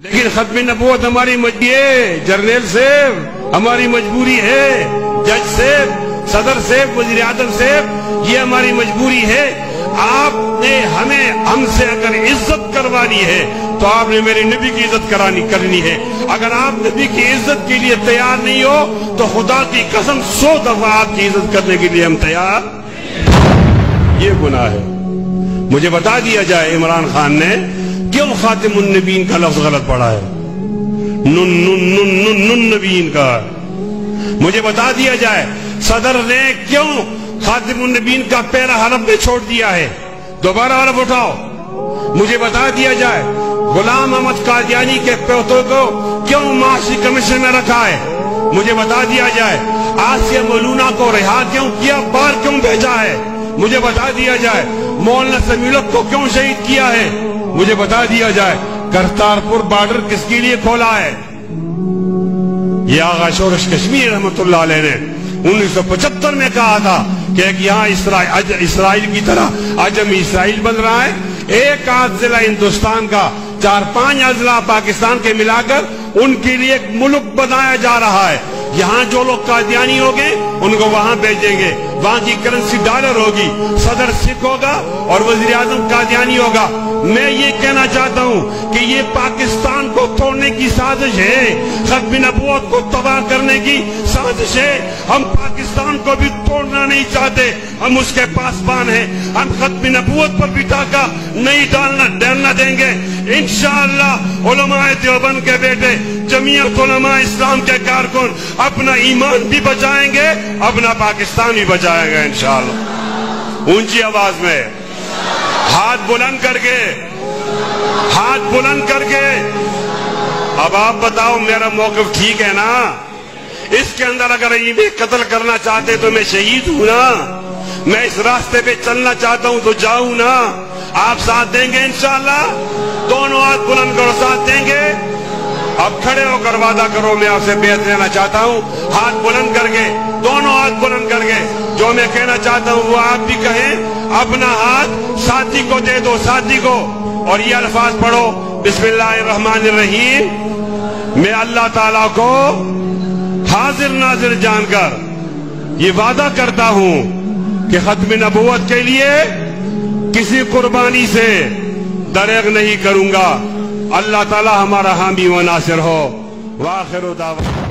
لیکن ختم نبوت ہماری مجبوری ہے جرنیل صاحب، ہماری مجبوری ہے جج صاحب، صدر صاحب، وزیر اعظم صاحب، یہ ہماری مجبوری ہے۔ آپ نے ہم سے اگر عزت کروانی ہے تو آپ نے میرے نبی کی عزت کرنی ہے۔ اگر آپ نبی کی عزت کے لیے تیار نہیں ہو تو خدا کی قسم 100 دفعہ آپ کی عزت کرنے کے لیے ہم تیار۔ یہ گناہ ہے۔ مجھے بتا دیا جائے عمران خان نے کیوں خاتم النبیین کا لفظ غلط پڑھا ہے، نن نن نن نن نن نبیین کا۔ مجھے بتا دیا جائے صدر نے کیوں خاتم النبیین کا پہلا حرف نے چھوڑ دیا ہے، دوبارہ حرف اٹھاؤ۔ مجھے بتا دیا جائے غلام احمد قادیانی کے پوتوں کو کیوں معاشی کمیشن میں رکھا ہے۔ مجھے بتا دیا جائے آسیہ مولونا کو رہا کیوں کیا، باہر کیوں بھیجا ہے۔ مجھے بتا دیا جائے مولانا سمیع کو کیوں شہید کیا ہے۔ مجھے بتا دیا جائے کرتارپور بارڈر کس کے لیے کھولا ہے۔ یہ آغا شورش کشمیر رحمت اللہ علیہ نے 1975 میں کہا تھا کہ یہاں اسرائیل کی طرح عجم اسرائیل بن رہا ہے، ایک آدھ ضلع ہندوستان کا 4-5 اضلاع پاکستان کے ملا کر ان کے لیے ایک ملک بنایا جا رہا ہے۔ یہاں جو لوگ قادیانی ہو گئے ان کو وہاں بھیجیں گے، وہاں کی کرنسی ڈالر ہوگی، صدر سکھ ہوگا اور وزیر اعظم قادیانی ہوگا۔ میں یہ کہنا چاہتا ہوں کہ یہ پاکستان کو توڑنے کی سازش ہے، ختم نبوت کو تباہ کرنے کی سازش ہے۔ ہم پاکستان کو بھی توڑنا نہیں چاہتے، ہم اس کے پاسبان ہیں۔ ہم ختم نبوت پر بھی ڈاکہ نہیں ڈالنا دیں گے انشاءاللہ۔ علماء دیوبند کے بیٹے، جمعیت علماء اسلام کے کارکن اپنا ایمان بھی بچائیں گے، اپنا پاکستان بھی بچائیں گے انشاءاللہ۔ اونچی آواز میں ہاتھ بلند کر کے، ہاتھ بلند کر کے۔ اب آپ بتاؤ میرا موقف ٹھیک ہے نا؟ اس کے اندر اگر یہ قتل کرنا چاہتے تو میں شہید ہوں نا، میں اس راستے پہ چلنا چاہتا ہوں تو جاؤں نا۔ آپ ساتھ دیں گے انشاءاللہ؟ دونوں ہاتھ بلند کرو، ساتھ دیں گے؟ اب کھڑے ہو کر وعدہ کرو، میں آپ سے بیعت لینا چاہتا ہوں، ہاتھ بلند کر کے، دونوں ہاتھ بلند کر کے۔ جو میں کہنا چاہتا ہوں وہ آپ بھی کہیں، اپنا ہاتھ ساتھی کو دے دو، ساتھی کو، اور یہ الفاظ پڑھو، بسم اللہ الرحمن الرحیم۔ میں اللہ تعالیٰ کو حاضر ناظر جان کر یہ وعدہ کرتا ہوں کہ ختم نبوت کے لیے کسی قربانی سے دریغ نہیں کروں گا۔ اللہ تعالی ہمارا حامی و ناصر ہو۔ وآخر دعوانا